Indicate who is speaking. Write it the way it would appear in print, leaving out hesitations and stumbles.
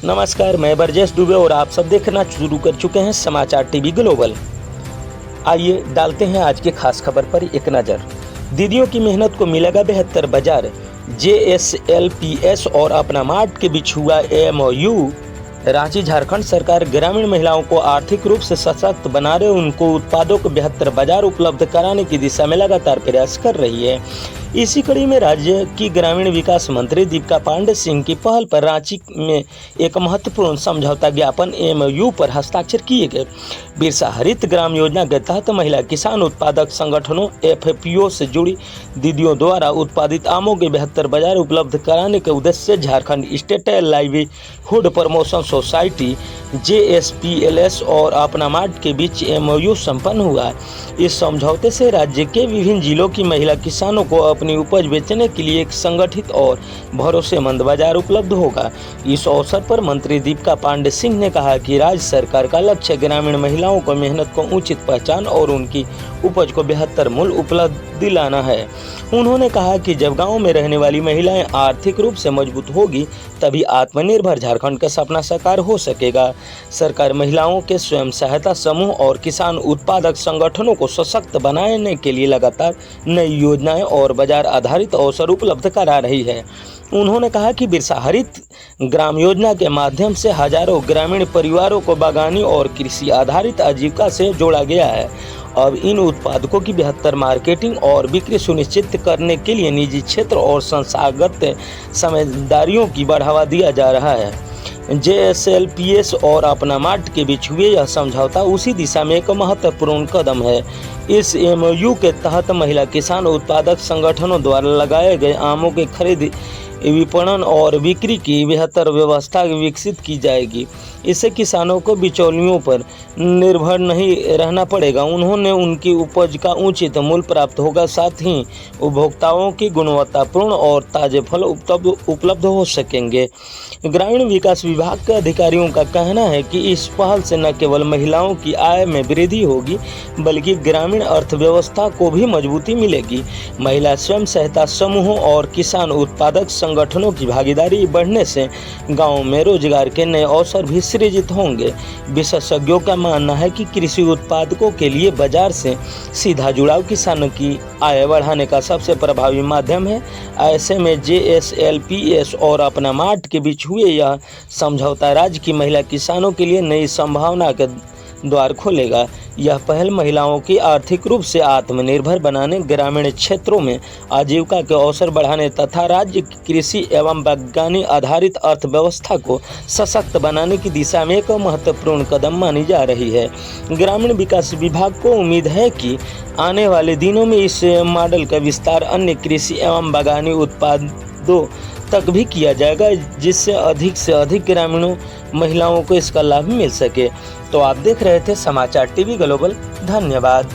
Speaker 1: नमस्कार, मैं बरजेश दुबे और आप सब देखना शुरू कर चुके हैं समाचार टीवी ग्लोबल। आइए डालते हैं आज की खास खबर पर एक नज़र। दीदियों की मेहनत को मिलेगा बेहतर बाजार। JSLPS और अपना मार्ट के बीच हुआ MOU। रांची झारखंड सरकार ग्रामीण महिलाओं को आर्थिक रूप से सशक्त बना रहे उनको उत्पादों को बेहतर बाजार उपलब्ध कराने की दिशा में लगातार प्रयास कर रही है। इसी कड़ी में राज्य की ग्रामीण विकास मंत्री दीपिका पांडे सिंह की पहल पर रांची में एक महत्वपूर्ण समझौता ज्ञापन MOU पर हस्ताक्षर किए गए। बिरसा हरित ग्राम योजना के तहत महिला किसान उत्पादक संगठनों FPO से जुड़ी दीदियों द्वारा उत्पादित आमों के बेहतर बाजार उपलब्ध कराने के उद्देश्य से Jharkhand state livelihood promotion society JSPLS और अपना मार्ट के बीच MOU संपन्न हुआ। इस समझौते से राज्य के विभिन्न जिलों की महिला किसानों को अपनी उपज बेचने के लिए एक संगठित और भरोसेमंद बाजार उपलब्ध होगा। इस अवसर पर मंत्री दीपिका पांडे सिंह ने कहा कि राज्य सरकार का लक्ष्य ग्रामीण महिलाओं को मेहनत को उचित पहचान और उनकी उपज को बेहतर मूल्य उपलब्ध दिलाना है। उन्होंने कहा कि जब गांव में रहने वाली महिलाएं आर्थिक रूप से मजबूत होगी तभी आत्मनिर्भर झारखंड का सपना साकार हो सकेगा। सरकार महिलाओं के स्वयं सहायता समूह और किसान उत्पादक संगठनों को सशक्त बनाने के लिए लगातार नई योजनाएं और बाजार आधारित अवसर उपलब्ध करा रही है। उन्होंने कहा कि बिरसा हरित ग्राम योजना के माध्यम से हजारों ग्रामीण परिवारों को बागानी और कृषि आधारित आजीविका से जोड़ा गया है। अब इन उत्पादकों की बेहतर मार्केटिंग और बिक्री सुनिश्चित करने के लिए निजी क्षेत्र और संस्थागत समझदारियों की बढ़ावा दिया जा रहा है। JSLPS और अपना मार्ट के बीच हुए यह समझौता उसी दिशा में एक महत्वपूर्ण कदम है। इस MOU के तहत महिला किसान उत्पादक संगठनों द्वारा लगाए गए आमों के खरीद विपणन और बिक्री की बेहतर व्यवस्था विकसित की जाएगी। इससे किसानों को बिचौलियों पर निर्भर नहीं रहना पड़ेगा। उन्होंने उनकी उपज का उचित मूल्य प्राप्त होगा, साथ ही उपभोक्ताओं की गुणवत्तापूर्ण और ताजे फल उपलब्ध हो सकेंगे। ग्रामीण विकास विभाग के अधिकारियों का कहना है कि इस पहल से न केवल महिलाओं की आय में वृद्धि होगी बल्कि ग्रामीण अर्थव्यवस्था को भी मजबूती मिलेगी। महिला स्वयं सहायता समूहों और किसान उत्पादक संगठनों की भागीदारी बढ़ने से गाँव में रोजगार के नए अवसर भी सृजित होंगे। विशेषज्ञों का मानना है कि कृषि उत्पादकों के लिए बाजार से सीधा जुड़ाव किसानों की आय बढ़ाने का सबसे प्रभावी माध्यम है। ऐसे में JSLPS और अपना मार्ट के बीच हुए यह समझौता राज्य की महिला किसानों के लिए नई संभावना के द्वार खोलेगा। यह पहल महिलाओं की आर्थिक रूप से आत्मनिर्भर बनाने, ग्रामीण क्षेत्रों में आजीविका के अवसर बढ़ाने तथा राज्य की कृषि एवं बागवानी आधारित अर्थव्यवस्था को सशक्त बनाने की दिशा में एक महत्वपूर्ण कदम मानी जा रही है। ग्रामीण विकास विभाग को उम्मीद है कि आने वाले दिनों में इस मॉडल का विस्तार अन्य कृषि एवं बागवानी उत्पादों तक भी किया जाएगा, जिससे अधिक से अधिक ग्रामीणों महिलाओं को इसका लाभ मिल सके। तो आप देख रहे थे समाचार टीवी ग्लोबल। धन्यवाद।